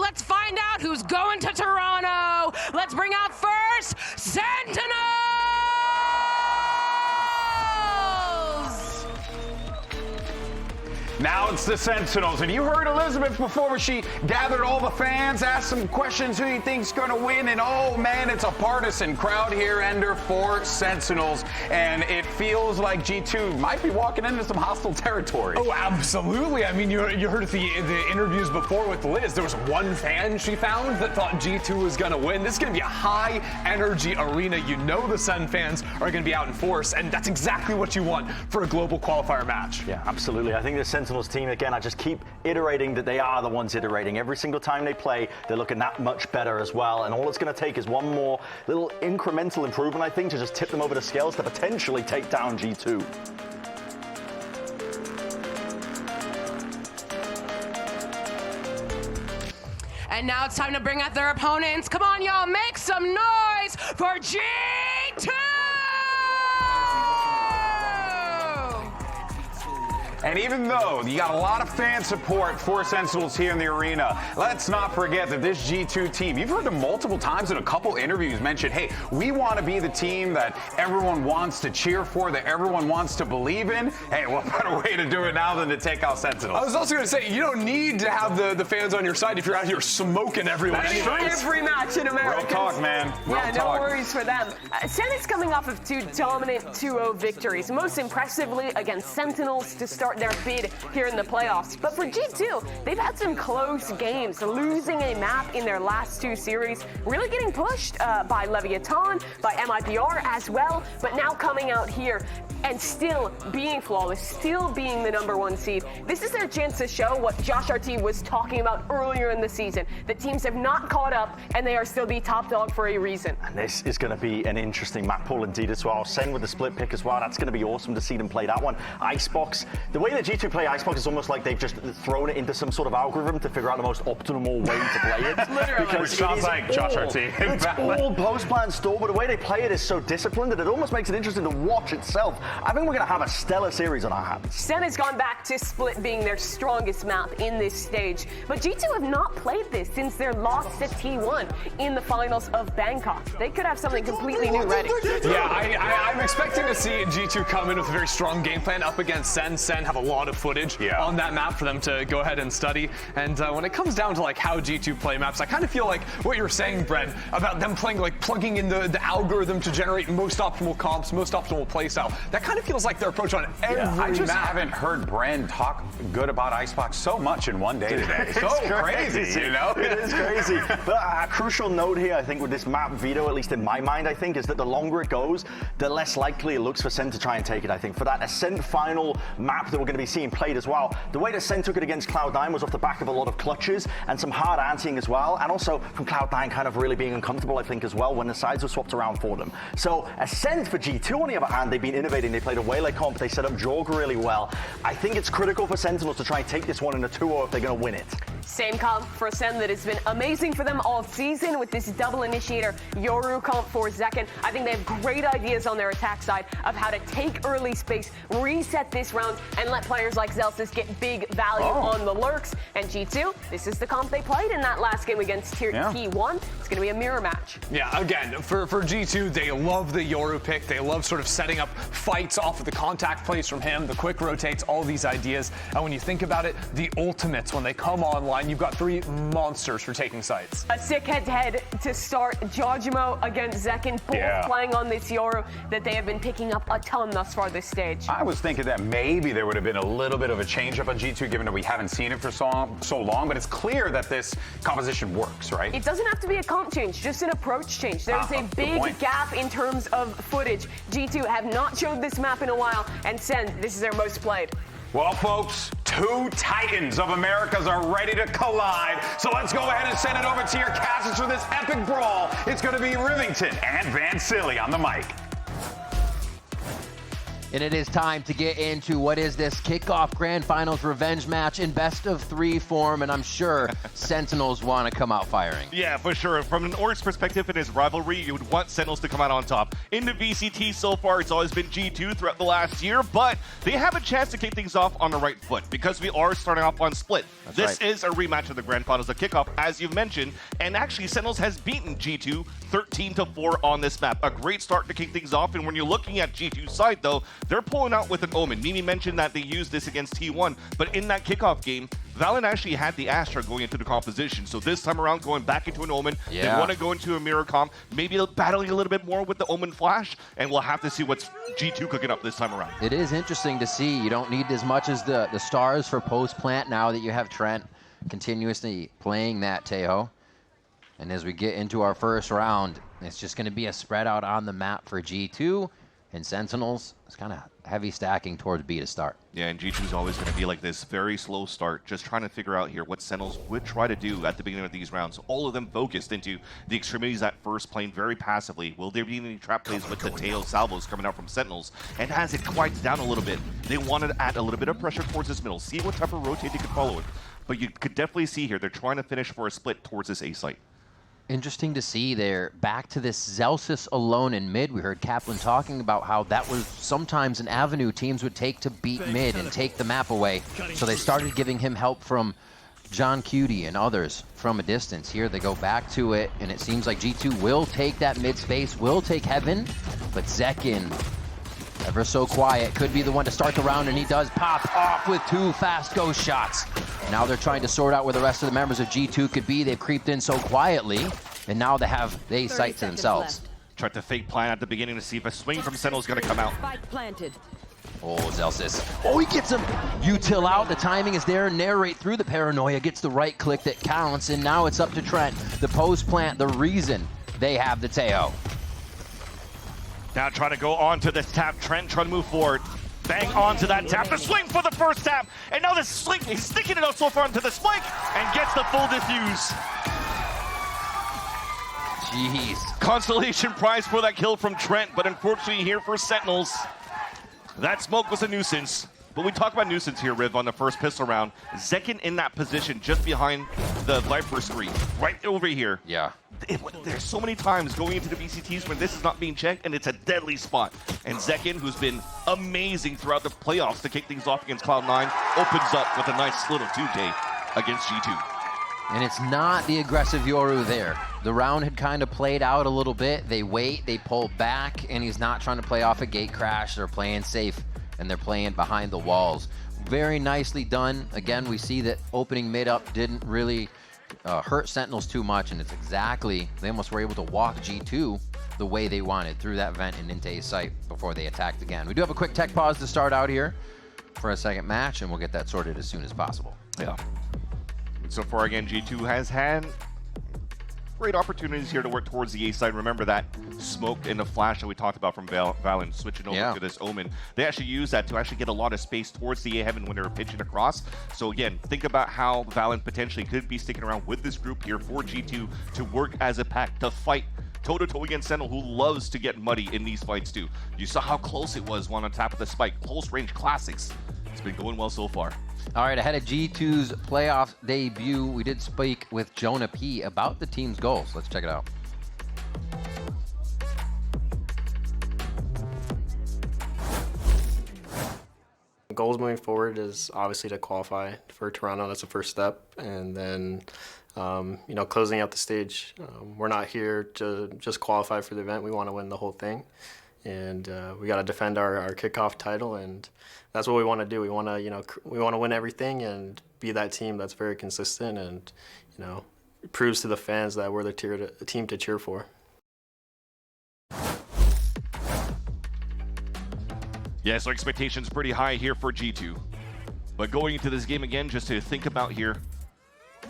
let's find out who's going to Toronto. Let's bring out first, Sentinels! Now it's the Sentinels, and you heard Elizabeth before she gathered all the fans, asked some questions who you think's going to win, and oh man, it's a partisan crowd here, Ender, for Sentinels, and it feels like G2 might be walking into some hostile territory. Oh, absolutely. I mean, you heard the interviews before with Liz. There was one fan she found that thought G2 was going to win. This is going to be a high-energy arena. You know the Sen fans are going to be out in force, and that's exactly what you want for a global qualifier match. Yeah, absolutely. I think the Sentinels team, again, I just keep iterating that they are the ones iterating. Every single time they play, they're looking that much better as well. And all it's going to take is one more little incremental improvement, I think, to just tip them over the scales to potentially take down G2. And now it's time to bring out their opponents. Come on, y'all, make some noise for G2! And even though you got a lot of fan support for Sentinels here in the arena, let's not forget that this G2 team, you've heard them multiple times in a couple interviews mention, hey, we want to be the team that everyone wants to cheer for, that everyone wants to believe in. Hey, what better way to do it now than to take out Sentinels? I was also going to say, you don't need to have the fans on your side if you're out here smoking everyone. Every match in America. Real talk, man. Real Yeah, talk. no worries for them. Sen is coming off of 2 dominant 2-0 victories, most impressively against Sentinels to start their bid here in the playoffs. But for G2, they've had some close games, losing a map in their last 2 series, really getting pushed by Leviathan, by MIPR as well, but now coming out here and still being flawless, still being the #1 seed. This is their chance to show what Josh RT was talking about earlier in the season, that teams have not caught up and they are still the top dog for a reason. And this is going to be an interesting map pool indeed as well. Sen with the split pick as well. That's going to be awesome to see them play that one. Icebox, the way that G2 play Icebox is almost like they've just thrown it into some sort of algorithm to figure out the most optimal way to play it. Literally. Which sounds like Josh RT. It's all post-plan store, but the way they play it is so disciplined that it almost makes it interesting to watch itself. I think we're going to have a stellar series on our hands. Sen has gone back to split being their strongest map in this stage, but G2 have not played this since their loss to T1 in the finals of Bangkok. They could have something completely new ready. Yeah, I'm expecting to see G2 come in with a very strong game plan up against Sen. Sen have a lot of footage on that map for them to go ahead and study. And when it comes down to like how G2 play maps, I kind of feel like what you were saying, Brent, about them playing like plugging in the algorithm to generate most optimal comps, most optimal playstyle. That kind of feels like their approach on every I just map. haven't heard Bren talk good about Icebox so much in one day today. So crazy, you know? It is crazy. But a crucial note here, I think, with this map veto, at least in my mind, I think, is that the longer it goes, the less likely it looks for Sen to try and take it, I think. For that Ascent final map that we're going to be seeing played as well, the way that Sen took it against Cloud9 was off the back of a lot of clutches and some hard anteing as well, and also from Cloud9 kind of really being uncomfortable, I think, as well, when the sides were swapped around for them. So Ascent for G2, on the other hand, they've been innovating. They played a Waylay comp, they set up Jorg really well. I think it's critical for Sentinels to try and take this one in a 2-0 if they're going to win it. Same comp for Sen that has been amazing for them all season with this double initiator Yoru comp for Zekken. I think they have great ideas on their attack side of how to take early space, reset this round, and let players like Zelsis get big value on the lurks. And G2, this is the comp they played in that last game against T1. It's going to be a mirror match. Yeah, again, for G2, they love the Yoru pick. They love sort of setting up fights off of the contact plays from him, the quick rotates, all these ideas. And when you think about it, the ultimates, when they come online, you've got 3 monsters for taking sites. A sick head-to-head to start. Jojimo against Zekken, both playing on this Yoru that they have been picking up a ton thus far this stage. I was thinking that maybe there would have been a little bit of a change up on G2, given that we haven't seen it for so long, but it's clear that this composition works, right? It doesn't have to be a comp change, just an approach change. There's a big gap in terms of footage. G2 have not showed this map in a while, and Sen, this is their most played. Well, folks, 2 titans of Americas are ready to collide. So let's go ahead and send it over to your casters for this epic brawl. It's going to be Rivington and Van Silly on the mic. And it is time to get into what is this Kickoff Grand Finals revenge match in best-of-3 form, and I'm sure Sentinels want to come out firing. Yeah, for sure. From an Orcs perspective in his rivalry, you would want Sentinels to come out on top. In the VCT so far, it's always been G2 throughout the last year, but they have a chance to kick things off on the right foot because we are starting off on split. This is a rematch of the Grand Finals of Kickoff, as you've mentioned, and actually Sentinels has beaten G2 13-4 on this map. A great start to kick things off, and when you're looking at G2's side, though, they're pulling out with an Omen. Mimi mentioned that they used this against T1, but in that kickoff game, VALORANT actually had the Astra going into the composition. So this time around, going back into an Omen, they want to go into a mirror comp, maybe battling a little bit more with the Omen flash, and we'll have to see what's G2 cooking up this time around. It is interesting to see. You don't need as much as the stars for post-plant now that you have Trent continuously playing that Tejo. And as we get into our first round, it's just going to be a spread out on the map for G2. And Sentinels, it's kind of heavy stacking towards B to start. Yeah, and G2 is always going to be like this very slow start, just trying to figure out here what Sentinels would try to do at the beginning of these rounds. All of them focused into the extremities at first, playing very passively. Will there be any trap plays with the tail salvos coming out from Sentinels? And as it quiets down a little bit, they wanted to add a little bit of pressure towards this middle, see what type of rotate they could follow it. But you could definitely see here, they're trying to finish for a split towards this A site. Interesting to see they're back to this Zelsis alone in mid. We heard Kaplan talking about how that was sometimes an avenue teams would take to beat mid and take the map away. So they started giving him help from John Cutie and others from a distance. Here they go back to it, and it seems like G2 will take that mid space, will take Heaven, but Zekin, ever so quiet, could be the one to start the round, and he does pop off with 2 fast ghost shots. Now they're trying to sort out where the rest of the members of G2 could be. They've creeped in so quietly, and now they have the sight to themselves. Tried to fake plan at the beginning to see if a swing from Sentinel is going to come out. Oh, Zelsis. Oh, he gets him. Util out. The timing is there. Narrate through the paranoia. Gets the right click that counts, and now it's up to Trent. The post plant, the reason they have the Tejo. Now trying to go on to this tap. Trent trying to move forward. Bang onto that tap. The swing for the first tap. And now the swing. He's sticking it out so far into the spike and gets the full diffuse. Jeez. Consolation prize for that kill from Trent, but unfortunately here for Sentinels, that smoke was a nuisance. But we talk about nuisance here, Riv, on the first pistol round. Zekin in that position just behind the Viper screen, right over here. Yeah. There's so many times going into the VCTs when this is not being checked, and it's a deadly spot. And Zekin, who's been amazing throughout the playoffs to kick things off against Cloud9, opens up with a nice little 2K against G2. And it's not the aggressive Yoru there. The round had kind of played out a little bit. They wait, they pull back, and he's not trying to play off a gate crash. They're playing safe, and they're playing behind the walls. Very nicely done. Again, we see that opening mid up didn't really hurt Sentinels too much, and it's exactly, they almost were able to walk G2 the way they wanted through that vent and into a site before they attacked again. We do have a quick tech pause to start out here for a second match, and we'll get that sorted as soon as possible. Yeah. So far, again, G2 has had great opportunities here to work towards the A side. Remember that smoke and the flash that we talked about from VALORANT switching over to this Omen. They actually use that to actually get a lot of space towards the A heaven when they were pitching across. So again, think about how VALORANT potentially could be sticking around with this group here for G2 to work as a pack to fight toe-to-toe against Sentinel, who loves to get muddy in these fights too. You saw how close it was one on top of the spike. Close range classics. It's been going well so far. All right, ahead of G2's playoff debut, we did speak with Jonah P about the team's goals. Let's check it out. Goals moving forward is obviously to qualify for Toronto. That's the first step. And then, you know, closing out the stage. We're not here to just qualify for the event. We want to win the whole thing. And we got to defend our kickoff title, and that's what we want to do. We want to, you know, we want to win everything and be that team that's very consistent, and, you know, it proves to the fans that we're the team to cheer for. Yeah, so expectations pretty high here for G2. But going into this game again, just to think about here,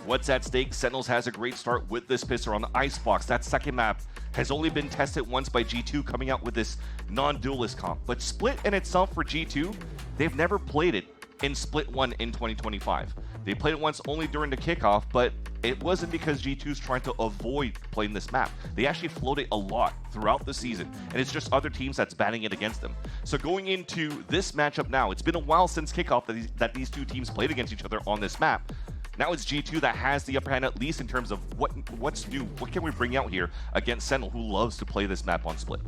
what's at stake? Sentinels has a great start with this pistol on the Icebox. That second map has only been tested once by G2, coming out with this non-duelist comp. But Split in itself for G2, they've never played it in Split 1 in 2025. They played it once only during the kickoff, but it wasn't because G2's trying to avoid playing this map. They actually float it a lot throughout the season, and it's just other teams that's banning it against them. So going into this matchup now, it's been a while since Kickoff that these two teams played against each other on this map. Now it's G2 that has the upper hand, at least in terms of what's new. What can we bring out here against Sentinel, who loves to play this map on split?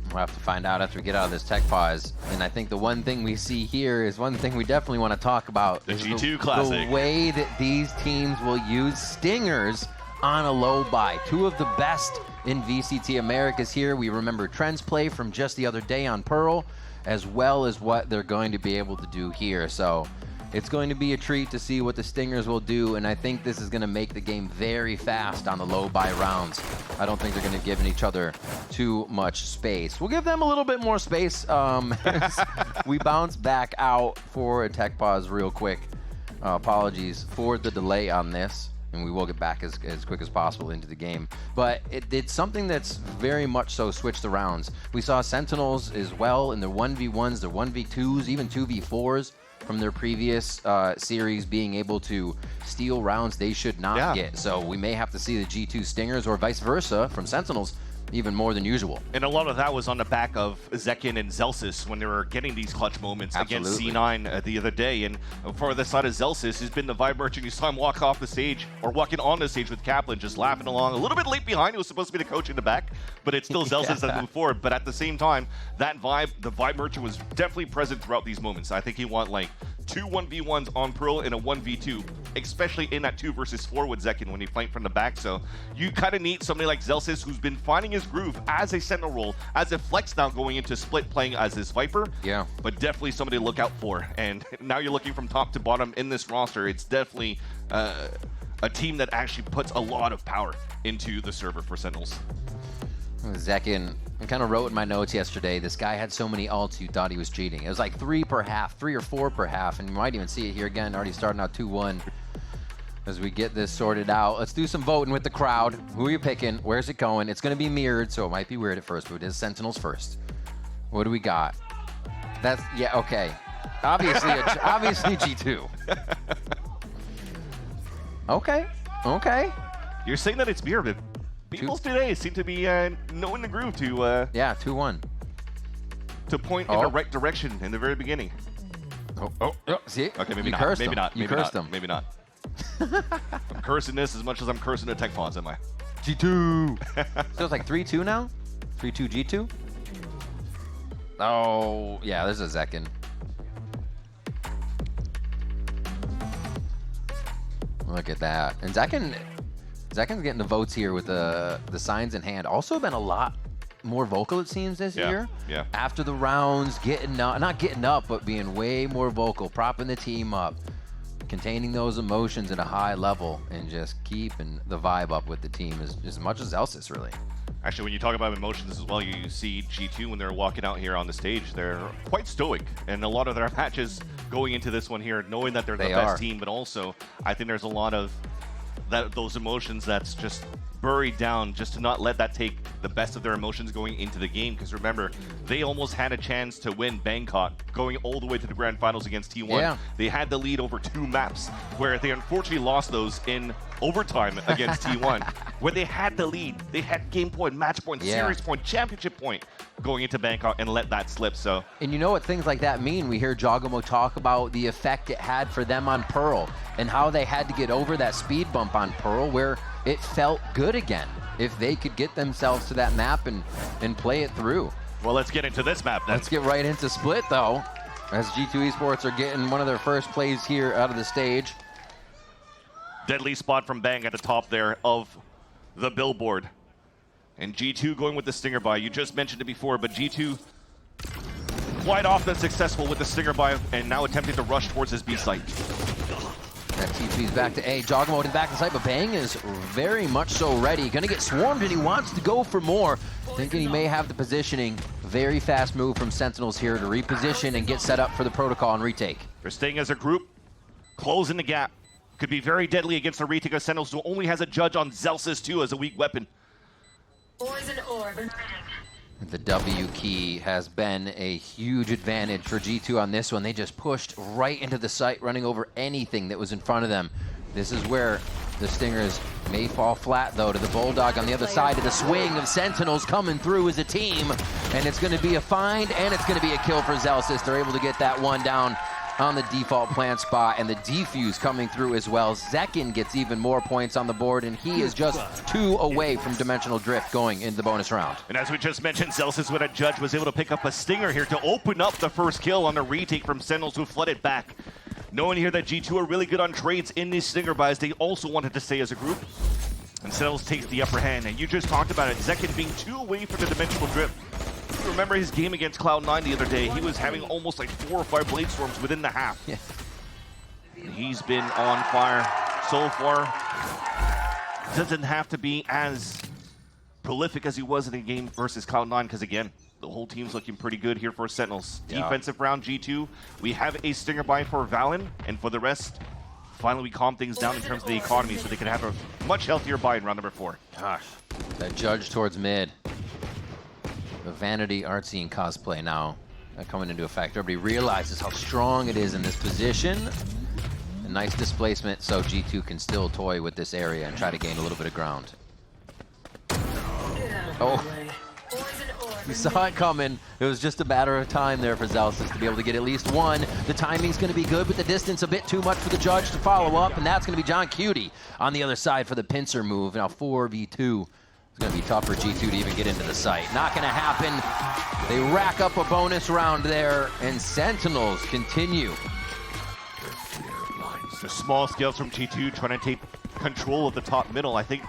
We'll have to find out after we get out of this tech pause. And I think the one thing we see here is one thing we definitely want to talk about. The G2 Classic. The way that these teams will use stingers on a low buy. Two of the best in VCT Americas here. We remember Trent's play from just the other day on Pearl, as well as what they're going to be able to do here. So it's going to be a treat to see what the Stingers will do, and I think this is going to make the game very fast on the low buy rounds. I don't think they're going to give each other too much space. We'll give them a little bit more space. We bounce back out for a tech pause real quick. Apologies for the delay on this, and we will get back as quick as possible into the game. But it's something that's very much so switched the rounds. We saw Sentinels as well in their 1v1s, their 1v2s, even 2v4s from their previous series being able to steal rounds they should not get. So we may have to see the G2 Stingers or vice versa from Sentinels even more than usual. And a lot of that was on the back of Zekin and Zelsis when they were getting these clutch moments against C9 the other day. And for the side of Zelsis, he's been the vibe merchant. You saw him walk off the stage, or walking on the stage with Kaplan, just laughing along. A little bit late behind. He was supposed to be the coach in the back, but it's still Zelsis that moved forward. But at the same time, the vibe merchant was definitely present throughout these moments. I think he won like 2 1v1s on Pearl and a 1v2, especially in that 2 versus 4 with Zekin when he flanked from the back. So you kind of need somebody like Zelsis who's been finding his groove as a Sentinel role, as a flex now going into split playing as this Viper. Yeah. But definitely somebody to look out for. And now you're looking from top to bottom in this roster. It's definitely a team that actually puts a lot of power into the server for Sentinels. Zekin, I kind of wrote in my notes yesterday, this guy had so many ults you thought he was cheating. It was like 3 per half, 3 or 4 per half, and you might even see it here again, already starting out 2-1. As we get this sorted out, let's do some voting with the crowd. Who are you picking? Where's it going? It's going to be mirrored, so it might be weird at first, but it is Sentinels first. What do we got? That's, yeah, okay. Obviously, obviously G2. Okay, okay. You're saying that it's mirrored. People today seem to be knowing the groove to yeah, 2-1 to point in the right direction in the very beginning. Oh, see? Okay, maybe you not. Cursed maybe them. not. You Maybe cursed not. them. Maybe not. I'm cursing this as much as I'm cursing the tech pawns, am I? G2. So it's like 3-2 now? 3-2 G2? Oh, yeah, this is Zekin. Look at that. And Zekin's getting the votes here with the signs in hand. Also been a lot more vocal, it seems, this year. Yeah. After the rounds, getting up, not getting up, but being way more vocal, propping the team up, containing those emotions at a high level, and just keeping the vibe up with the team as much as Elsis, really. Actually, when you talk about emotions as well, you see G2 when they're walking out here on the stage, they're quite stoic. And a lot of their matches going into this one here, knowing that they're the best team, but also I think there's a lot of those emotions that's just buried down, just to not let that take the best of their emotions going into the game. Because remember, they almost had a chance to win Bangkok going all the way to the grand finals against T1. Yeah. They had the lead over 2 maps where they unfortunately lost those in overtime against T1, where they had the lead. They had game point, match point, series point, championship point going into Bangkok and let that slip. So, and you know what things like that mean? We hear Jogamo talk about the effect it had for them on Pearl and how they had to get over that speed bump on Pearl where it felt good again if they could get themselves to that map and play it through. Well, let's get into this map then. Let's get right into Split, though, as G2 Esports are getting one of their first plays here out of the stage. Deadly spot from Bang at the top there of the billboard. And G2 going with the Stinger buy. You just mentioned it before, but G2 quite often successful with the Stinger buy and now attempting to rush towards his B site. That TP's back to A. Jogamo in back to site, but Bang is very much so ready. Gonna get swarmed, and he wants to go for more. Thinking he may have the positioning. Very fast move from Sentinels here to reposition and get set up for the protocol and retake. They're staying as a group, closing the gap. Could be very deadly against the retake of Sentinels, who only has a judge on Zelsis too as a weak weapon. Poison orb emitting. The W key has been a huge advantage for G2 on this one. They just pushed right into the site, running over anything that was in front of them. This is where the Stingers may fall flat, though, to the Bulldog on the other side of the swing of Sentinels coming through as a team. And it's going to be a find, and it's going to be a kill for Zelsis. They're able to get that one down on the default plant spot, and the defuse coming through as well. Zekin gets even more points on the board, and he is just 2 away from Dimensional Drift going into the bonus round. And as we just mentioned, Zelsis with a judge was able to pick up a Stinger here to open up the first kill on the retake from Sentinels, who flooded back. Knowing here that G2 are really good on trades in these Stinger buys, they also wanted to stay as a group. And Sentinels takes the upper hand, and you just talked about it, Zekin being 2 away from the Dimensional Drift. Remember his game against Cloud9 the other day, he was having almost like 4 or 5 blade storms within the half. Yeah. He's been on fire so far. Doesn't have to be as prolific as he was in the game versus Cloud9, because again, the whole team's looking pretty good here for Sentinels. Yeah. Defensive round G2, we have a Stinger buy for Valen, and for the rest, finally we calm things down in terms of the economy so they can have a much healthier buy in round number 4. Gosh, that judge towards mid. The vanity, artsy, and cosplay now coming into effect. Everybody realizes how strong it is in this position. A nice displacement, so G2 can still toy with this area and try to gain a little bit of ground. Oh, you saw it coming. It was just a matter of time there for Zelsis to be able to get at least one. The timing's going to be good, but the distance a bit too much for the judge to follow up, and that's going to be John Cutie on the other side for the pincer move. Now 4v2. It's going to be tough for G2 to even get into the site. Not going to happen. They rack up a bonus round there, and Sentinels continue. The small scales from G2 trying to take control of the top middle. I think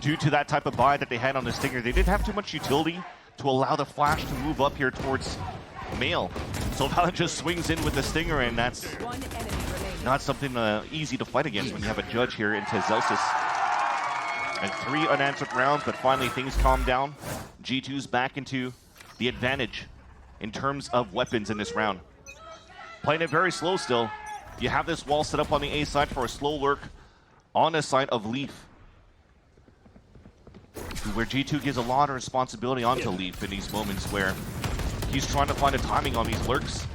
due to that type of buy that they had on the Stinger, they didn't have too much utility to allow the Flash to move up here towards Mail. So Valen just swings in with the Stinger, and that's not something easy to fight against when you have a judge here into Zelsis. And 3 unanswered rounds, but finally things calm down. G2's back into the advantage in terms of weapons in this round. Playing it very slow still. You have this wall set up on the A side for a slow lurk on the side of Leaf, where G2 gives a lot of responsibility onto Leaf in these moments where he's trying to find a timing on these lurks.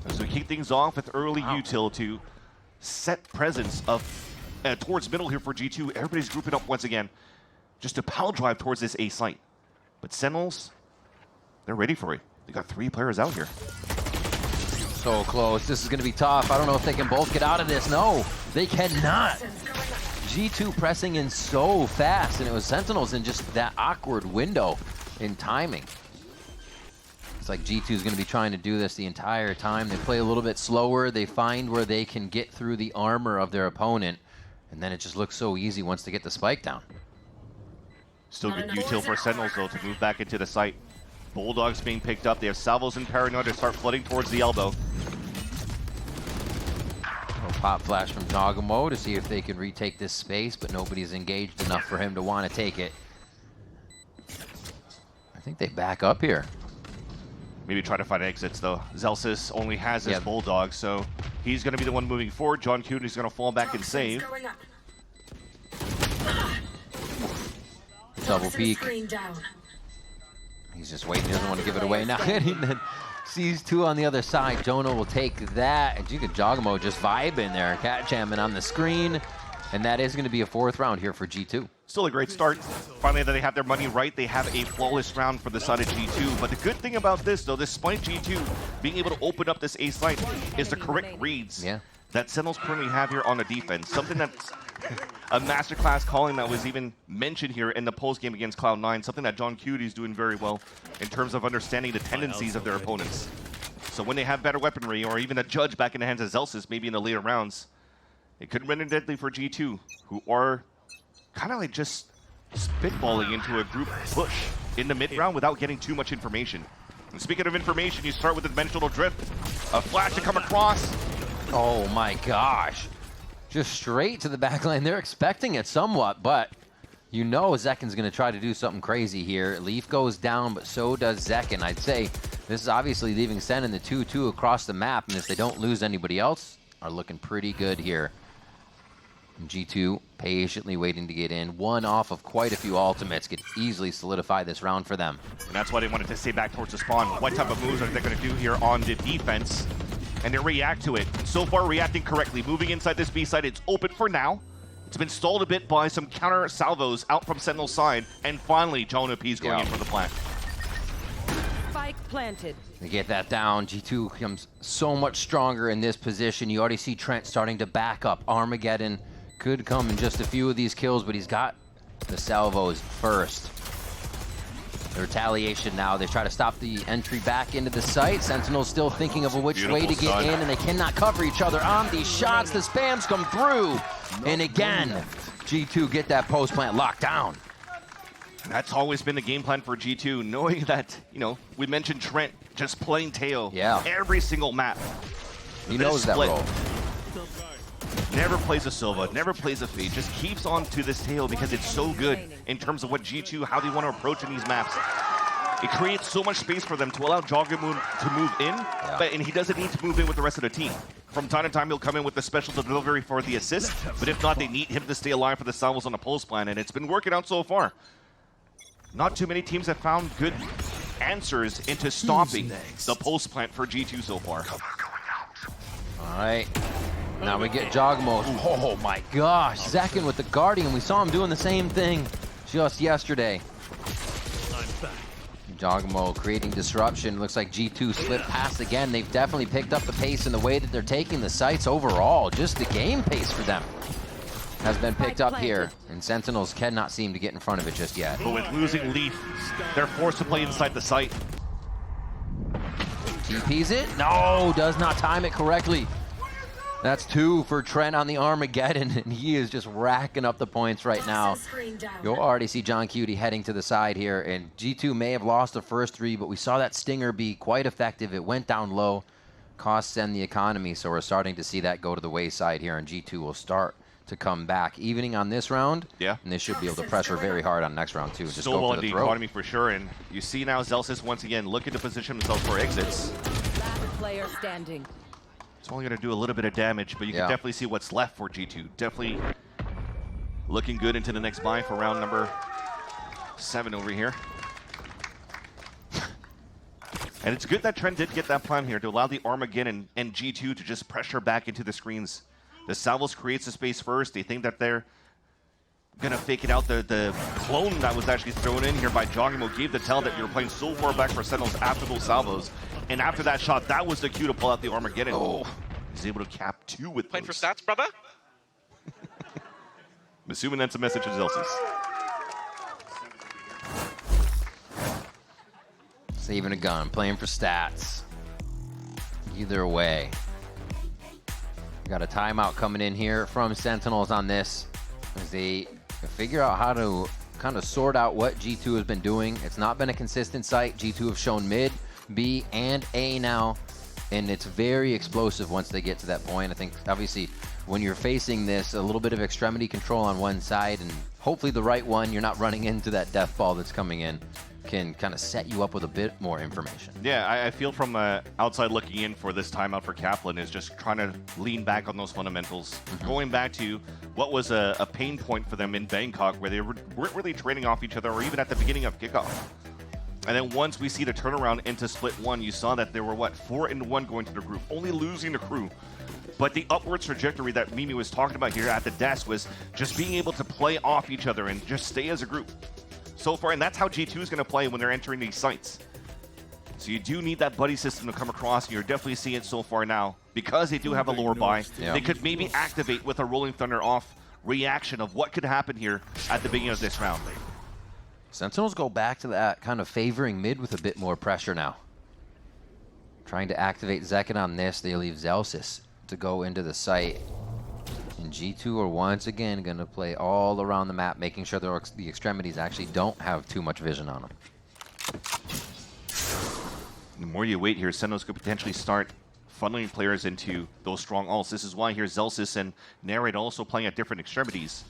As we kick things off with early util to set presence of towards middle here for G2. Everybody's grouping up once again just to pile drive towards this A site. But Sentinels, they're ready for it. They got 3 players out here. So close. This is going to be tough. I don't know if they can both get out of this. No, they cannot. G2 pressing in so fast, and it was Sentinels in just that awkward window in timing. It's like G2 is going to be trying to do this the entire time. They play a little bit slower. They find where they can get through the armor of their opponent. And then it just looks so easy once they get the spike down. Still good util for Sentinels, though, to move back into the site. Bulldogs being picked up. They have Salvos and Paranoid to start flooding towards the elbow. Pop flash from Nagamo to see if they can retake this space, but nobody's engaged enough for him to want to take it. I think they back up here. Maybe try to find exits, though. Zelsis only has his Bulldog, so he's going to be the one moving forward. John Cutie's going to fall back and save. Double peek. He's just waiting. He doesn't want to give it away now. And then sees 2 on the other side. Jonah will take that. And Jogamo just vibing there. Cat jamming on the screen. And that is going to be a 4th round here for G2. Still a great start. Finally, that they have their money right. They have a flawless round for the side of G2. But the good thing about this, though, despite G2 being able to open up this A site, is the correct reads that Sentinels currently have here on the defense. Something that's a masterclass calling that was even mentioned here in the post-game against Cloud9. Something that John Cutie is doing very well in terms of understanding the tendencies of their opponents. So when they have better weaponry, or even a judge back in the hands of Zelsis, maybe in the later rounds, it could render deadly for G2, who are kind of like just spitballing into a group push in the mid-round without getting too much information. And speaking of information, you start with the Dimensional Drift. A flash to come across. Oh my gosh. Just straight to the back line. They're expecting it somewhat, but you know Zekin's going to try to do something crazy here. Leaf goes down, but so does Zekin. I'd say this is obviously leaving Sen in the 2-2 across the map, and if they don't lose anybody else, are looking pretty good here. G2 patiently waiting to get in. One off of quite a few ultimates could easily solidify this round for them. And that's why they wanted to stay back towards the spawn. What type of moves are they going to do here on the defense? And they react to it. So far, reacting correctly. Moving inside this B side, it's open for now. It's been stalled a bit by some counter salvos out from Sentinel's side. And finally, Jonah P's going in for the plant. Spike planted. They get that down. G2 becomes so much stronger in this position. You already see Trent starting to back up. Armageddon could come in just a few of these kills, but he's got the salvos first. The retaliation now. They try to stop the entry back into the site. Sentinel's still thinking of which way to get in, and they cannot cover each other on these shots. The spams come through. And again, G2 get that post plant locked down. That's always been the game plan for G2, knowing that, you know, we mentioned Trent just playing tail every single map. He knows that role. Never plays a Sova, never plays a Fade, just keeps on to this tail because it's so good in terms of what G2, how they want to approach in these maps. It creates so much space for them to allow Joggermoon to move in, and he doesn't need to move in with the rest of the team. From time to time, he'll come in with the special delivery for the assist, but if not, they need him to stay alive for the salvos on the pulse plan, and it's been working out so far. Not too many teams have found good answers into stopping the pulse plant for G2 so far. All right. Now we get Jogmo. Oh my gosh, Zekin with the Guardian. We saw him doing the same thing just yesterday. Jogmo creating disruption. Looks like G2 slipped past again. They've definitely picked up the pace in the way that they're taking the sites overall. Just the game pace for them has been picked up here, and Sentinels cannot seem to get in front of it just yet. But with losing Leaf, they're forced to play inside the site. TP's it? No, does not time it correctly. That's 2 for Trent on the Armageddon, and he is just racking up the points right now. You'll already see John Cutie heading to the side here, and G2 may have lost the first 3, but we saw that Stinger be quite effective. It went down low, cost Sen the economy, so we're starting to see that go to the wayside here, and G2 will start to come back. Evening on this round, and they should be able to pressure very hard on next round too. Just so go well for the the throw. economy for sure, and you see now Zelsis once again looking to position themselves for exits. Last player standing. It's only going to do a little bit of damage, but you can definitely see what's left for G2. Definitely looking good into the next buy for round number 7 over here. And it's good that Trent did get that plan here to allow the Armageddon and G2 to just pressure back into the screens. The Salvos creates the space first. They think that they're going to fake it out. The clone that was actually thrown in here by Jogimo gave the tell that you're playing so far back for Sentinels after those Salvos. And after that shot, that was the cue to pull out the Armageddon. Oh, he's able to cap 2 with Playing those. for stats, brother? I'm assuming that's a message to Zelsis. Saving a gun, playing for stats. Either way. We got a timeout coming in here from Sentinels on this, as they figure out how to kind of sort out what G2 has been doing. It's not been a consistent site. G2 have shown mid, B, and A now, and it's very explosive once they get to that point. I think, obviously, when you're facing this, a little bit of extremity control on one side, and hopefully the right one, you're not running into that death ball that's coming in, can kind of set you up with a bit more information. Yeah, I feel from outside looking in for this timeout for Kaplan is just trying to lean back on those fundamentals. Going back to what was a pain point for them in Bangkok, where they weren't really trading off each other, or even at the beginning of Kickoff. And then once we see the turnaround into Split 1, you saw that there were, 4-1 going to the group, only losing the crew. But the upwards trajectory that Mimi was talking about here at the desk was just being able to play off each other and just stay as a group. So far, and that's how G2 is going to play when they're entering these sites. So you do need that buddy system to come across, and you're definitely seeing it so far now. Because they do have a lower buy, they could maybe activate with a Rolling Thunder off reaction of what could happen here at the beginning of this round. Sentinels go back to that kind of favoring mid with a bit more pressure now. Trying to activate Zekin on this, they leave Zelsis to go into the site. And G2 are once again going to play all around the map, making sure the extremities actually don't have too much vision on them. The more you wait here, Sentinels could potentially start funneling players into those strong ults. This is why here Zelsis and Narrate also playing at different extremities.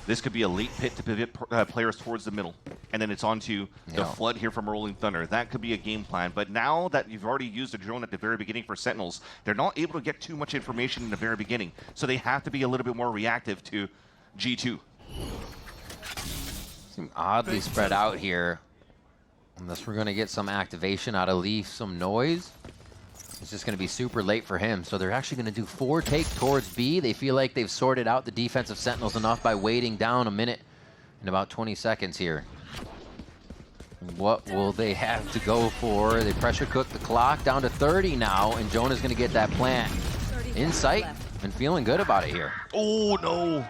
This could be a late pit to pivot players towards the middle. And then it's onto the flood here from Rolling Thunder. That could be a game plan. But now that you've already used a drone at the very beginning for Sentinels, they're not able to get too much information in the very beginning. So they have to be a little bit more reactive to G2. Seem oddly spread out here. Unless we're going to get some activation out of Leaf, some noise. It's just going to be super late for him. So they're actually going to do 4 take towards B. They feel like they've sorted out the defensive Sentinels enough by waiting down a minute and about 20 seconds here. What will they have to go for? They pressure cook the clock down to 30 now, and Jonah's going to get that plant in sight and feeling good about it here. Oh, no.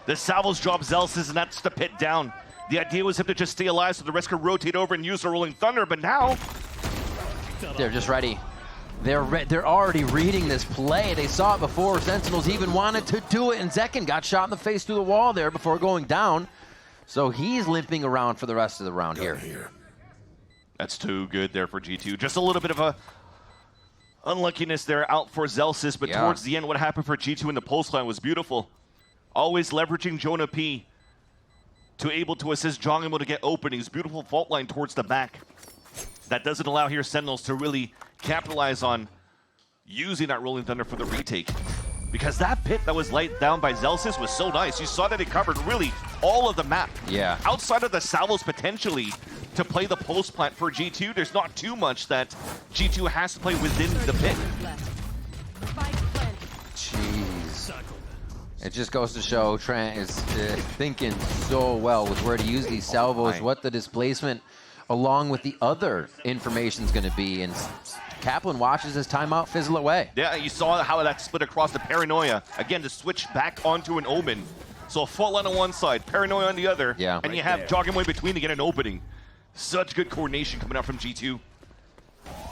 The Salvos drop Zelsis, and that's the pit down. The idea was him to just stay alive so the rest could rotate over and use the Rolling Thunder, but now they're just ready. They're already reading this play. They saw it before Sentinels even wanted to do it, and Zekin got shot in the face through the wall there before going down. So he's limping around for the rest of the round here. That's too good there for G2. Just a little bit of a unluckiness there out for Zelsis, but towards the end, what happened for G2 in the post line was beautiful. Always leveraging Jonah P to able to assist Jongimo to get openings. Beautiful fault line towards the back. That doesn't allow here Sentinels to really capitalize on using that Rolling Thunder for the retake. Because that pit that was laid down by Zelsis was so nice. You saw that it covered really all of the map. Yeah. Outside of the Salvos potentially to play the post plant for G2, there's not too much that G2 has to play within the pit. Jeez. It just goes to show Trent is thinking so well with where to use these salvos, what the displacement along with the other information is going to be. And Kaplan watches his timeout fizzle away. Yeah, you saw how that split across the Paranoia. Again, to switch back onto an Omen. So a fault line on one side, Paranoia on the other, and you have Jogamo in between to get an opening. Such good coordination coming out from G2.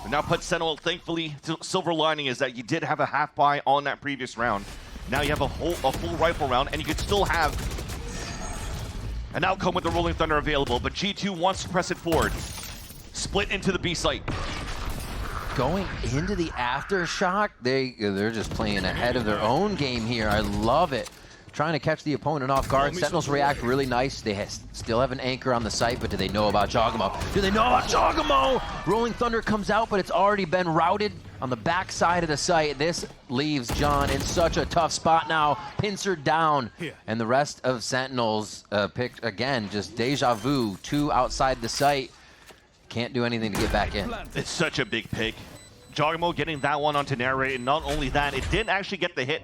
And now put Sentinel, thankfully, to silver lining is that you did have a half buy on that previous round. Now you have a full rifle round, and you could still have an outcome with the Rolling Thunder available, but G2 wants to press it forward. Split into the B site. Going into the aftershock, they're just playing ahead of their own game here. I love it. Trying to catch the opponent off guard. Sentinels react really nice. They still have an anchor on the site, but do they know about Jogamo? Do they know about Jogamo? Rolling Thunder comes out, but it's already been routed on the back side of the site. This leaves John in such a tough spot now. Pincered down, and the rest of Sentinels picked, again, just deja vu. 2 outside the site. Can't do anything to get back in. It's such a big pick. Jogamo getting that one onto Narrate, and not only that, it didn't actually get the hit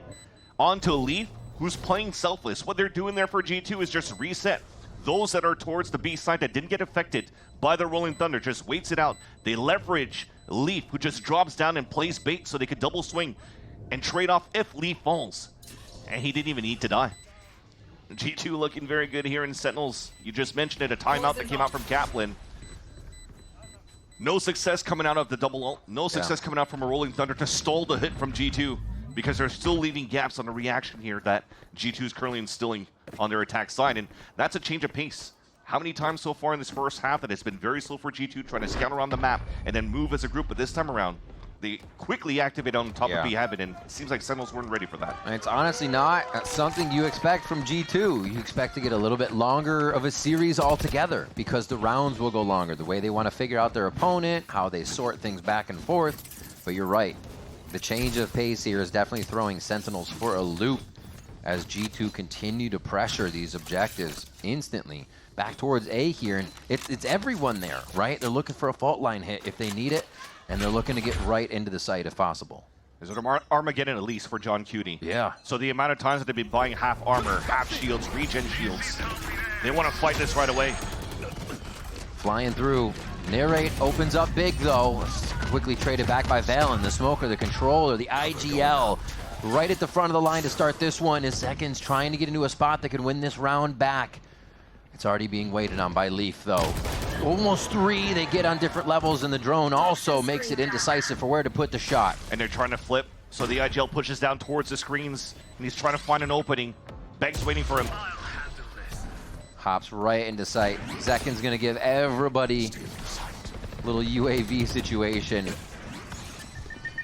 onto Leaf, who's playing selfless. What they're doing there for G2 is just reset those that are towards the B side that didn't get affected by the Rolling Thunder. Just waits it out. They leverage Leaf, who just drops down and plays bait so they could double swing and trade off if Leaf falls. And he didn't even need to die. G2 looking very good here in Sentinels. You just mentioned it, a timeout that came out from Kaplan. No success coming out of the double ult. No success coming out from a Rolling Thunder to stall the hit from G2, because they're still leaving gaps on the reaction here that G2 is currently instilling on their attack side, and that's a change of pace. How many times so far in this first half that it's been very slow for G2 trying to scout around the map and then move as a group, but this time around, they quickly activate on top of B-Habit, and it seems like Sentinels weren't ready for that. It's honestly not something you expect from G2. You expect to get a little bit longer of a series altogether because the rounds will go longer, the way they want to figure out their opponent, how they sort things back and forth. But you're right. The change of pace here is definitely throwing Sentinels for a loop as G2 continue to pressure these objectives instantly. Back towards A here, and it's everyone there, right? They're looking for a fault line hit if they need it, and they're looking to get right into the site if possible. There's an Armageddon at least for John Cutie. Yeah. So the amount of times that they've been buying half armor, half shields, regen shields, they want to fight this right away. Flying through. Narrate opens up big though. Quickly traded back by Valen, the smoker, the controller, the IGL. Right at the front of the line to start this one is Seconds trying to get into a spot that could win this round back. It's already being waited on by Leaf though. Almost 3 they get on different levels, and the drone also makes it indecisive for where to put the shot. And they're trying to flip, so the IGL pushes down towards the screens, and he's trying to find an opening. Beg's waiting for him. Hops right into sight. Zekin's gonna give everybody a little UAV situation.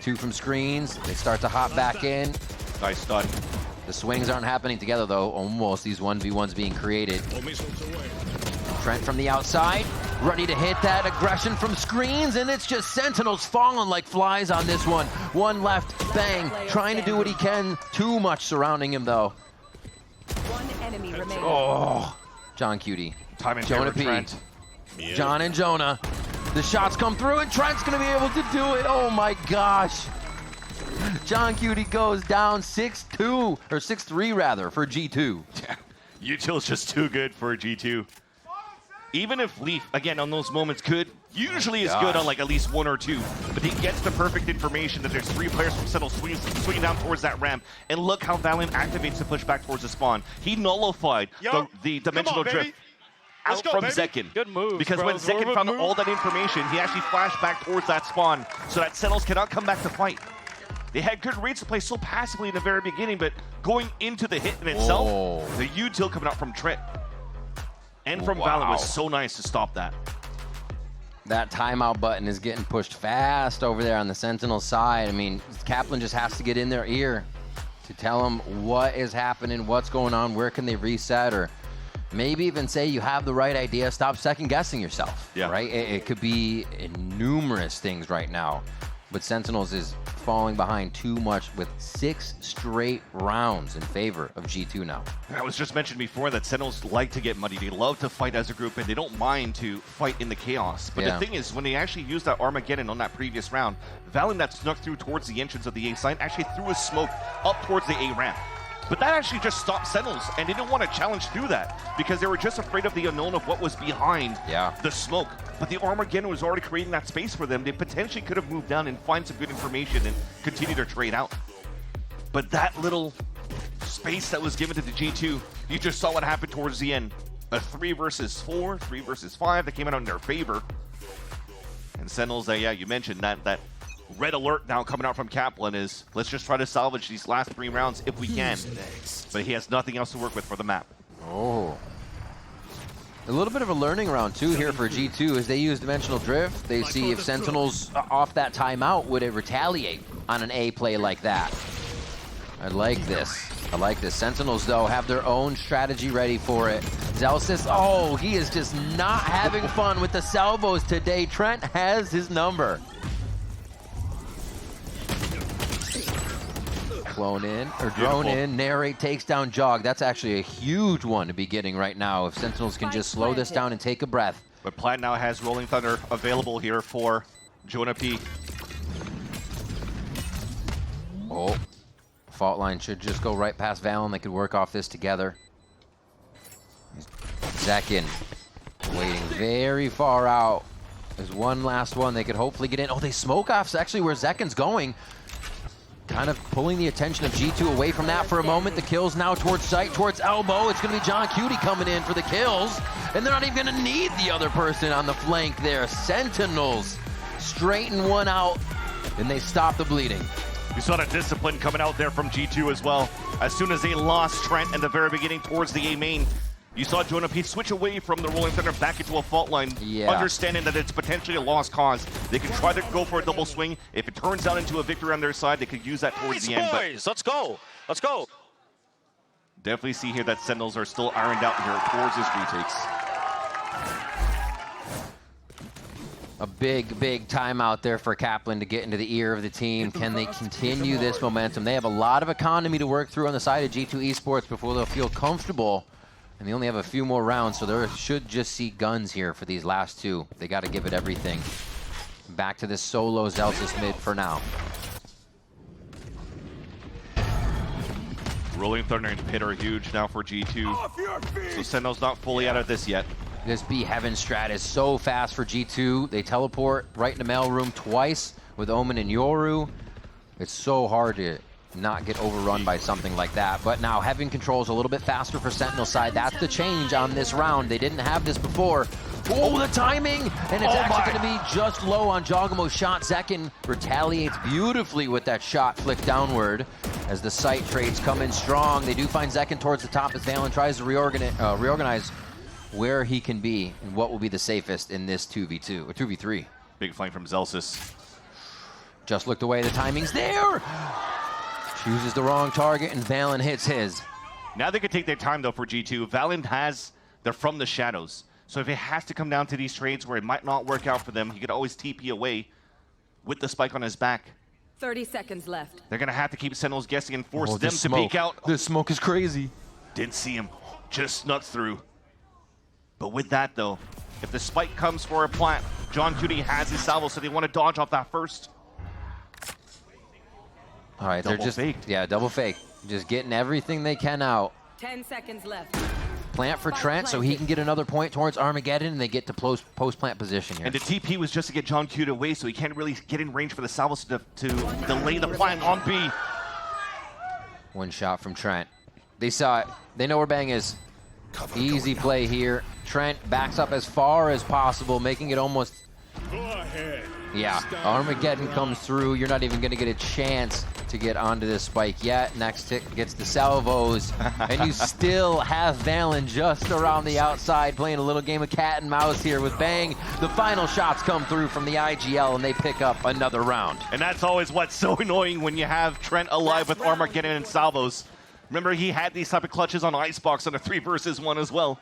2 from screens, they start to hop back in. Nice stun. The swings aren't happening together, though. Almost these 1v1s being created. Trent from the outside, ready to hit that aggression from screens, and it's just Sentinels falling like flies on this one. One left, bang, trying to do what he can. Too much surrounding him, though. One enemy remaining. Oh, John Cutie. Jonah P. Trent. John and Jonah. The shots come through, and Trent's going to be able to do it. Oh, my gosh. John Cutie goes down 6-2, or 6-3 rather, for G2. Util's just too good for a G2. Even if Leaf, again, on those moments usually is good on like at least 1 or 2, but he gets the perfect information that there's 3 players from Sentinels swinging down towards that ramp, and look how Valiant activates to push back towards the spawn. He nullified the dimensional drift out from Zekin. Good move. Because when Zekin found all that information, he actually flashed back towards that spawn so that Sentinels cannot come back to fight. They had good rates to play so passively in the very beginning, but going into the hit in itself, the util coming out from Trent and from Valiant was so nice to stop that. That timeout button is getting pushed fast over there on the Sentinel side. I mean, Kaplan just has to get in their ear to tell them what is happening, what's going on, where can they reset, or maybe even say you have the right idea, stop second-guessing yourself, right? It could be numerous things right now, but Sentinels is falling behind too much with 6 straight rounds in favor of G2 now. I was just mentioned before that Sentinels like to get muddy. They love to fight as a group, and they don't mind to fight in the chaos. But the thing is, when they actually used that Armageddon on that previous round, Valiant that snuck through towards the entrance of the A site actually threw a smoke up towards the A ramp. But that actually just stopped Sentinels, and they didn't want to challenge through that because they were just afraid of the unknown of what was behind the smoke. But the Armageddon was already creating that space for them. They potentially could have moved down and find some good information and continue their trade out. But that little space that was given to the G2, you just saw what happened towards the end. A 3 versus 4, 3 versus 5 that came out in their favor. And Sentinels, you mentioned that red alert now coming out from Kaplan is, let's just try to salvage these last 3 rounds if we can. But he has nothing else to work with for the map. Oh. A little bit of a learning round too here for G2 as they use Dimensional Drift. They see if Sentinels off that timeout would it retaliate on an A play like that. I like this. I like this. Sentinels, though, have their own strategy ready for it. Zelsis, oh, he is just not having fun with the salvos today. Trent has his number. Clone in, or drone in, narrate takes down Jog. That's actually a huge one to be getting right now if Sentinels can just slow this down and take a breath. But Plant now has Rolling Thunder available here for Jonah P. Oh, fault line should just go right past Valen. They could work off this together. Zekin waiting very far out. There's one last one they could hopefully get in. Oh, they smoke off actually where Zekin's going. Kind of pulling the attention of G2 away from that for a moment. The kills now towards sight, towards elbow. It's going to be John Cutie coming in for the kills. And they're not even going to need the other person on the flank there. Sentinels straighten one out, and they stop the bleeding. You saw that discipline coming out there from G2 as well. As soon as they lost Trent in the very beginning towards the A main, you saw Jonah P switch away from the Rolling Thunder back into a fault line, understanding that it's potentially a lost cause. They could try to go for a double swing. If it turns out into a victory on their side, they could use that towards the end. Boys, let's go. Let's go. Definitely see here that Sentinels are still ironed out here towards his retakes. A big timeout there for Kaplan to get into the ear of the team. Can they continue this momentum? They have a lot of economy to work through on the side of G2 Esports before they'll feel comfortable. And they only have a few more rounds, so they should just see guns here for these last 2. They got to give it everything. Back to this solo Zelsis mid for now. Rolling Thunder and Pit are huge now for G2. So Sentinel's not fully out of this yet. This B Heaven strat is so fast for G2. They teleport right in the mail room twice with Omen and Yoru. It's so hard to not get overrun by something like that. But now Heaven controls a little bit faster for Sentinel side. That's the change on this round. They didn't have this before. Oh, the timing! And it's actually going to be just low on Jogamo's shot. Zekin retaliates beautifully with that shot flicked downward as the site trades come in strong. They do find Zekin towards the top as Valen tries to reorganize where he can be and what will be the safest in this 2v2 or 2v3. Big flank from Zelsis. Just looked away. The timing's there! Chooses the wrong target, and Valen hits his. Now they can take their time, though, for G2. Valen they're from the shadows. So if it has to come down to these trades where it might not work out for them, he could always TP away with the spike on his back. 30 seconds left. They're going to have to keep Sentinels guessing and force them to peek out. This smoke is crazy. Didn't see him. Just snuck through. But with that, though, if the spike comes for a plant, John Cutie has his salvo, so they want to dodge off that first. All right, they're just faked. Yeah, double fake. Just getting everything they can out. 10 seconds left. Plant for Trent so he can get another point towards Armageddon, and they get to post-plant position here. And the TP was just to get John Cutie away, so he can't really get in range for the salvos to delay the plant on B. One shot from Trent. They saw it. They know where Bang is. Easy play here. Trent backs up as far as possible, making it almost... Yeah, Armageddon comes through. You're not even going to get a chance to get onto this spike yet. Next tick gets the salvos, and you still have Valen just around the outside playing a little game of cat and mouse here with Bang. The final shots come through from the IGL, and they pick up another round. And that's always what's so annoying when you have Trent alive with Armageddon and salvos. Remember, he had these type of clutches on Icebox on a 3 versus 1 as well.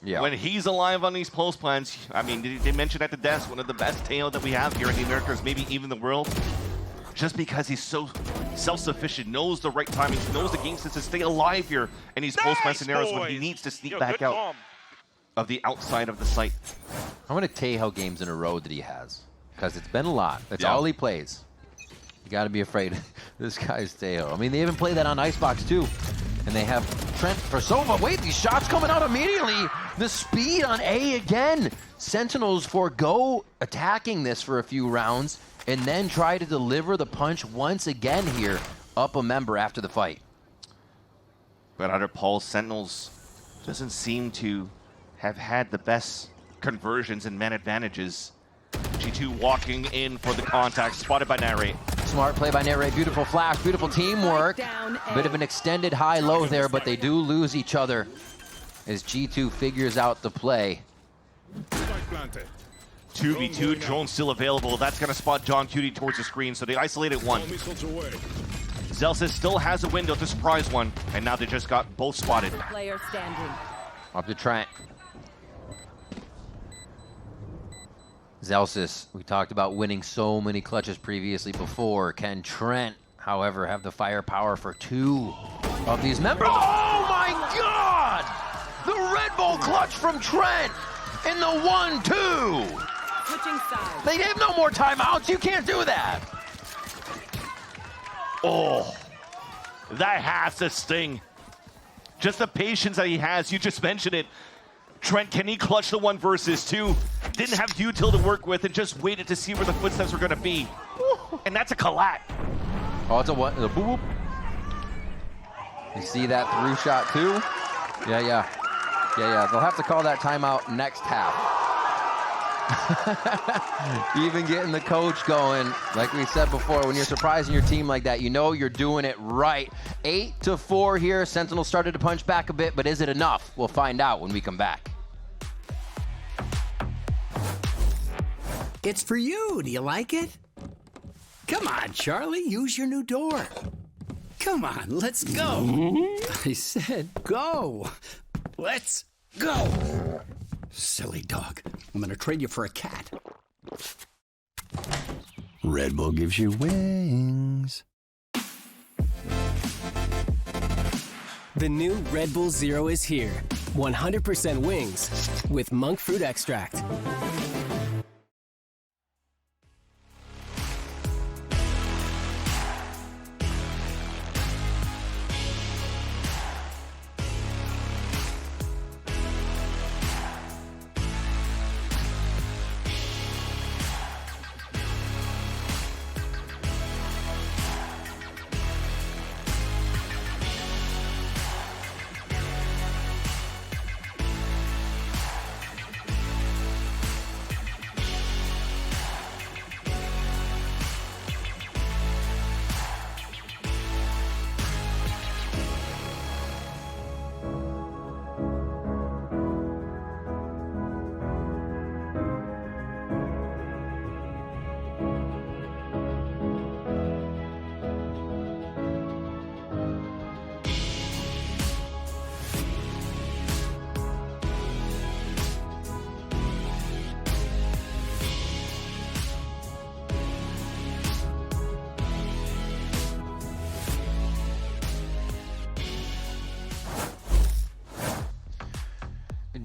Yeah. When he's alive on these post plans, I mean, they mentioned at the desk, one of the best Teo that we have here in the Americas, maybe even the world. Just because he's so self-sufficient, knows the right timing, knows the game sense to stay alive here in these post plan scenarios when he needs to sneak back out of the outside of the site. I'm going to Tejo games in a row that he has, because it's been a lot. That's all he plays. You got to be afraid. This guy's Tejo. I mean, they even play that on Icebox too. And they have Trent for Sova. Wait, these shots coming out immediately. The speed on A again. Sentinels forego attacking this for a few rounds and then try to deliver the punch once again here up a member after the fight. But under Paul, Sentinels doesn't seem to have had the best conversions and man advantages. G2 walking in for the contact, spotted by Narrate. Smart play by Narrate, beautiful flash, beautiful teamwork. Bit of an extended high-low there, but they do lose each other as G2 figures out the play. 2v2, drone still available. That's going to spot John Cutie towards the screen, so they isolated one. Zelsis still has a window to surprise one, and now they just got both spotted. Player standing. Up to Trent. Zelsis, we talked about winning so many clutches previously before. Can Trent, however, have the firepower for 2 of these members? Oh my God! The Red Bull clutch from Trent in the 1-2. Switching sides. They have no more timeouts. You can't do that. Oh, that has to sting. Just the patience that he has. You just mentioned it. Trent, can he clutch the 1 versus 2? Didn't have util to work with and just waited to see where the footsteps were going to be. And that's a collat. Oh, it's a what? It's a boop, boop. You see that through shot too? Yeah. They'll have to call that timeout next half. Even getting the coach going, like we said before, when you're surprising your team like that, you know you're doing it right. 8-4 here. Sentinel started to punch back a bit, but is it enough? We'll find out when we come back. It's for you. Do you like it? Come on, Charlie, use your new door. Come on, let's go. I said go. Let's go. Silly dog. I'm gonna trade you for a cat. Red Bull gives you wings. The new Red Bull Zero is here. 100% wings with monk fruit extract.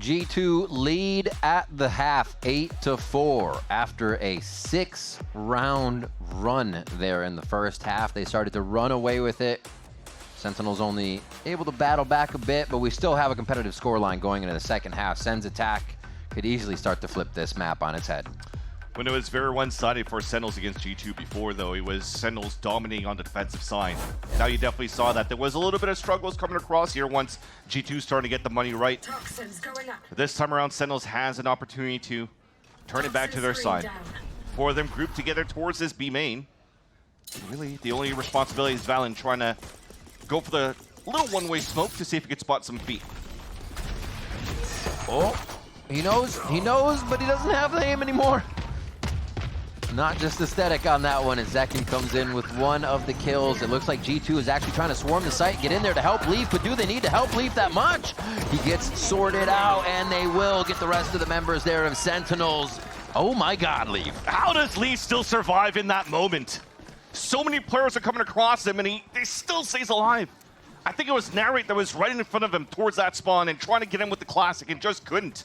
G2 lead at the half, 8-4. After a 6-round run there in the first half, they started to run away with it. Sentinels only able to battle back a bit, but we still have a competitive scoreline going into the second half. Sen's attack could easily start to flip this map on its head. When it was very one-sided for Sentinels against G2 before, though, it was Sentinels dominating on the defensive side. Now you definitely saw that there was a little bit of struggles coming across here once G2 started to get the money right. But this time around, Sentinels has an opportunity to turn it back to their side. Four of them grouped together towards this B main. Really, the only responsibility is VALORANT trying to go for the little one-way smoke to see if he could spot some feet. Oh, he knows, but he doesn't have the aim anymore. Not just aesthetic on that one, as Zekin comes in with one of the kills. It looks like G2 is actually trying to swarm the site, get in there to help Leaf, but do they need to help Leaf that much? He gets sorted out, and they will get the rest of the members there of Sentinels. Oh my God, Leaf. How does Leaf still survive in that moment? So many players are coming across him, and he still stays alive. I think it was Narrate that was right in front of him towards that spawn and trying to get him with the classic and just couldn't.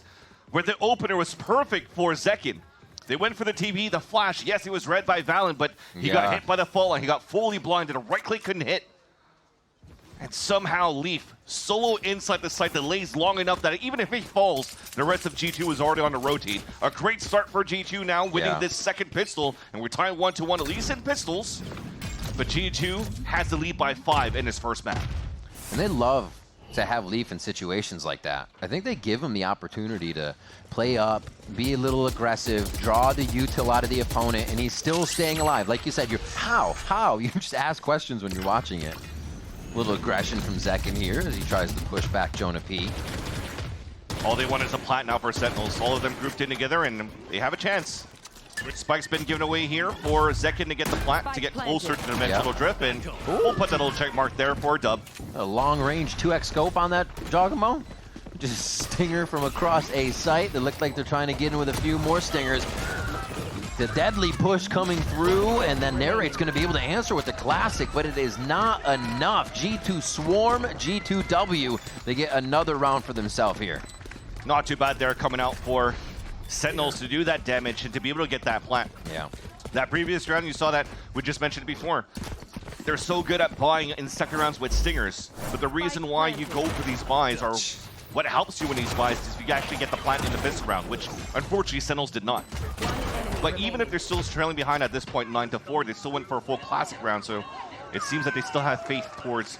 Where the opener was perfect for Zekin. They went for the TV, the flash. Yes, he was read by VALORANT, but he got hit by the fall line. He got fully blinded. A right click couldn't hit. And somehow Leaf solo inside the site delays long enough that even if he falls, the rest of G2 is already on the rotate. A great start for G2 now, winning this second pistol, and we're tying 1-1 at least in pistols. But G2 has the lead by 5 in his first map. And they love to have Leaf in situations like that. I think they give him the opportunity to play up, be a little aggressive, draw the util out of the opponent, and he's still staying alive. Like you said, how? You just ask questions when you're watching it. A little aggression from Zekin here as he tries to push back Jonah P. All they want is a plat now for Sentinels. All of them grouped in together, and they have a chance. Spike's been given away here for Zekin to get the plat, to get closer to the dimensional drift, and we'll put that little check mark there for a dub. A long-range 2x scope on that Jogamo. Just stinger from across a site. They look like they're trying to get in with a few more stingers. The deadly push coming through, and then Narrate's going to be able to answer with the classic, but it is not enough. G2 Swarm, G2W. They get another round for themselves here. Not too bad there coming out for Sentinels to do that damage and to be able to get that plant. Yeah. That previous round, you saw that, we just mentioned it before. They're so good at buying in second rounds with stingers, but the reason why you go for these buys are what helps you in these buys is you actually get the plant in the fifth round, which unfortunately Sentinels did not. But even if they're still trailing behind at this point, 9-4, they still went for a full classic round, so it seems that they still have faith towards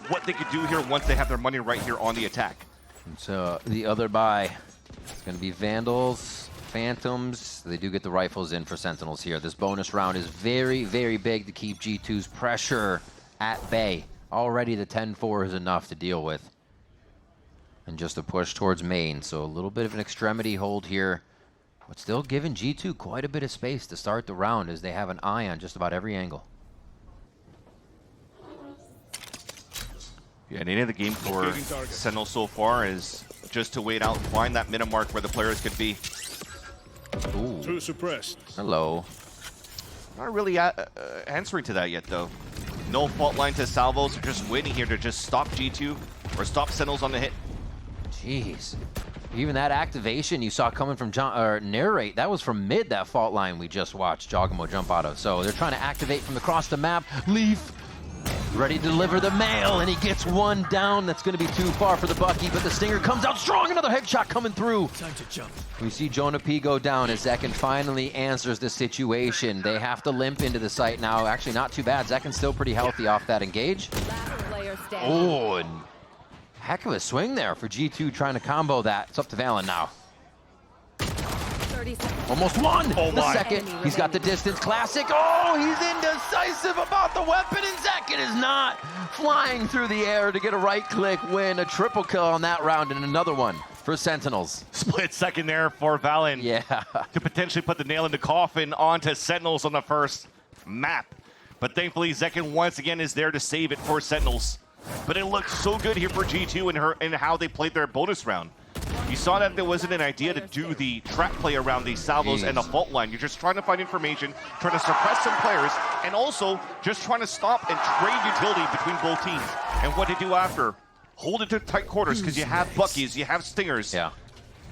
what they could do here once they have their money right here on the attack. And so the other buy, it's going to be Vandals, Phantoms. They do get the rifles in for Sentinels here. This bonus round is very, very big to keep G2's pressure at bay. Already the 10-4 is enough to deal with. And just a push towards main, so a little bit of an extremity hold here. But still giving G2 quite a bit of space to start the round as they have an eye on just about every angle. Yeah, and any of the game for Sentinel so far is just to wait out and find that minute mark where the players could be. Ooh. Too suppressed. Hello. Not really answering to that yet, though. No fault line to Salvo, so just waiting here to just stop G2 or stop Sentinels on the hit. Jeez. Even that activation you saw coming from Narrate, that was from mid, that fault line we just watched Jogamo jump out of. So they're trying to activate from across the map. Leaf ready to deliver the mail, and he gets one down. That's going to be too far for the Bucky, but the Stinger comes out strong. Another headshot coming through. Time to jump. We see Jonah P go down as Zekin finally answers the situation. They have to limp into the site now. Actually, not too bad. Zekin's still pretty healthy off that engage. Oh, and heck of a swing there for G2 trying to combo that. It's up to VALORANT now. Almost won the second. He's got the distance. Classic. Oh, he's indecisive about the weapon, and Zekin is not. Flying through the air to get a right-click win. A triple kill on that round, and another one for Sentinels. Split second there for VALORANT. Yeah. To potentially put the nail in the coffin onto Sentinels on the first map. But thankfully, Zekin once again is there to save it for Sentinels. But it looked so good here for G2 and how they played their bonus round. You saw that there wasn't an idea to do the trap play around these salvos and the fault line. You're just trying to find information, trying to suppress some players, and also just trying to stop and trade utility between both teams. And what to do after? Hold it to tight quarters because you have Buckies, you have Stingers. Yeah.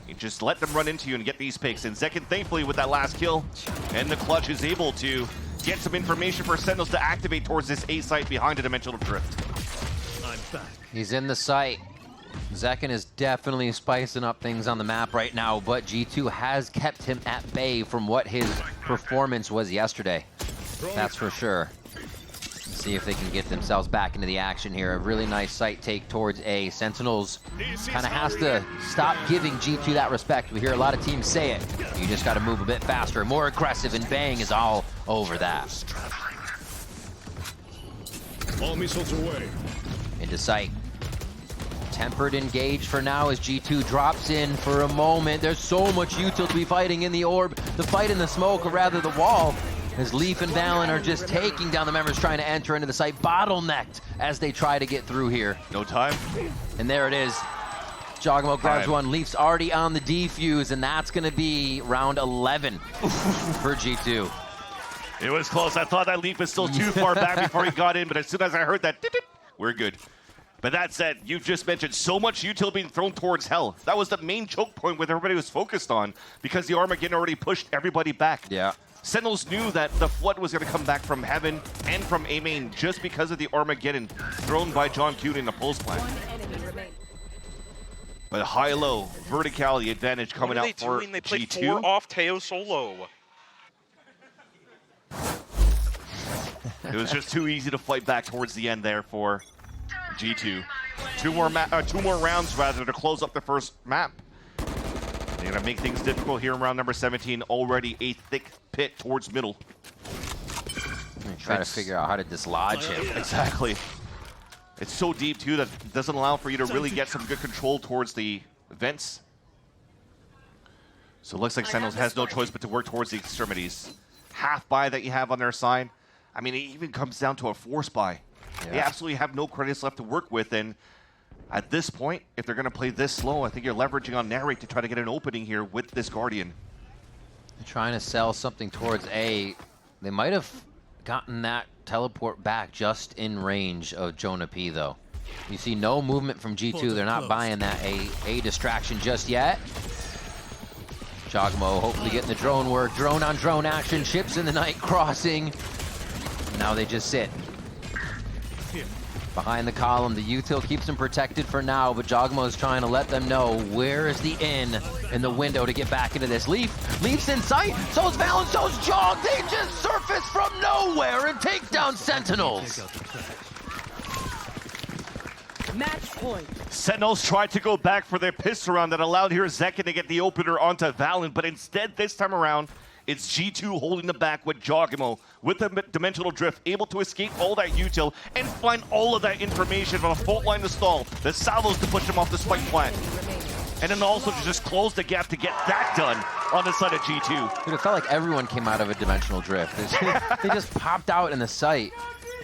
You just let them run into you and get these picks. And Zekin, thankfully, with that last kill and the clutch, is able to get some information for Sentinels to activate towards this A site behind a Dimensional Drift. He's in the site. Zekin is definitely spicing up things on the map right now, but G2 has kept him at bay from what his performance was yesterday. That's for sure. Let's see if they can get themselves back into the action here. A really nice site take towards A. Sentinels kind of has to stop giving G2 that respect. We hear a lot of teams say it. You just got to move a bit faster, more aggressive, and Bang is all over that. All missiles away. Into sight. Tempered engage for now as G2 drops in for a moment. There's so much util to be fighting in the orb. The fight in the smoke, or rather the wall, as Leaf and Valen are just taking down the members trying to enter into the site, bottlenecked as they try to get through here. No time. And there it is. Jogamo grabs one. Leaf's already on the defuse, and that's going to be round 11 for G2. It was close. I thought that Leaf was still too far back before he got in, but as soon as I heard that, we're good. But that said, you've just mentioned so much util being thrown towards Hell. That was the main choke point where everybody was focused on, because the Armageddon already pushed everybody back. Yeah. Sentinels knew that the Flood was going to come back from Heaven and from A main just because of the Armageddon thrown by John Kuhn in the pulse plan. But high-low, verticality advantage coming out for They played G2. 4 off Teo solo. It was just too easy to fight back towards the end there for G2. Two more rounds rather to close up the first map. They're gonna make things difficult here in round number 17. Already a thick pit towards middle. Try to figure out how to dislodge him. Exactly. It's so deep too that it doesn't allow for you to really get some good control towards the vents. So it looks like Sentinels has no choice but to work towards the extremities. Half buy that you have on their side. I mean, it even comes down to a force buy. Yeah. They absolutely have no credits left to work with, and at this point, if they're going to play this slow, I think you're leveraging on Narrate to try to get an opening here with this Guardian. They're trying to sell something towards A. They might have gotten that teleport back just in range of Jonah P, though. You see no movement from G2. They're not buying that A distraction just yet. Jogamo hopefully getting the drone work. Drone on drone action. Ships in the night crossing. Now they just sit. Behind the column, the util keeps them protected for now, but Jogamo is trying to let them know where is the in the window to get back into this. Leaf's in sight, so's Valen, so's Jog. They just surface from nowhere and take down Sentinels. Match point. Sentinels tried to go back for their pistol round that allowed here Zekin to get the opener onto Valen, but instead this time around, it's G2 holding them back with Jogamo, with the Dimensional Drift, able to escape all that util and find all of that information from a fault line to stall, the salvos to push them off the spike plant, and then also to just close the gap to get that done on the side of G2. Dude, it felt like everyone came out of a Dimensional Drift. They just popped out in the sight.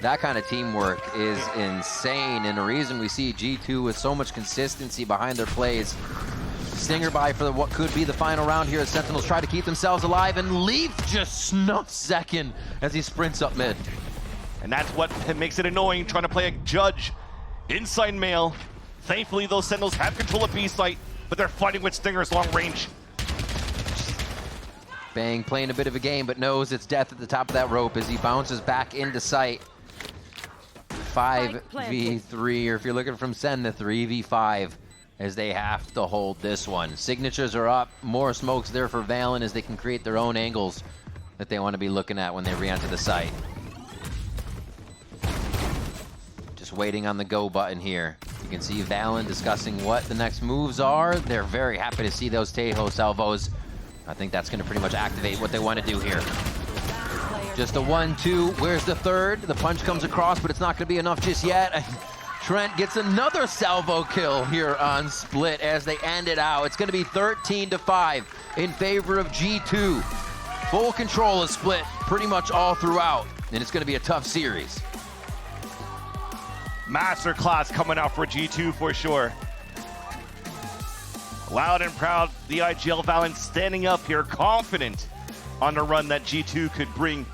That kind of teamwork is insane, and the reason we see G2 with so much consistency behind their plays. Stinger by for what could be the final round here as Sentinels try to keep themselves alive, and Leaf just snuffs Zekin as he sprints up mid. And that's what makes it annoying, trying to play a judge inside mail. Thankfully, those Sentinels have control of B site, but they're fighting with Stinger's long range. Bang playing a bit of a game, but knows it's death at the top of that rope as he bounces back into sight. 5v3, or if you're looking from Sen, the 3v5. As they have to hold this one. Signatures are up, more smokes there for Valen as they can create their own angles that they want to be looking at when they re-enter the site. Just waiting on the go button here. You can see Valen discussing what the next moves are. They're very happy to see those Tejo salvos. I think that's going to pretty much activate what they want to do here. Just a 1-2. Where's the third? The punch comes across, but it's not going to be enough just yet. Trent gets another salvo kill here on Split as they end it out. It's going to be 13-5 in favor of G2. Full control of Split pretty much all throughout, and it's going to be a tough series. Masterclass coming out for G2 for sure. Loud and proud, the IGL Valen standing up here, confident on the run that G2 could bring.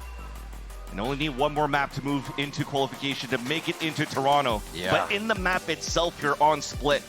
And only need one more map to move into qualification to make it into Toronto. Yeah. But in the map itself, you're on Split.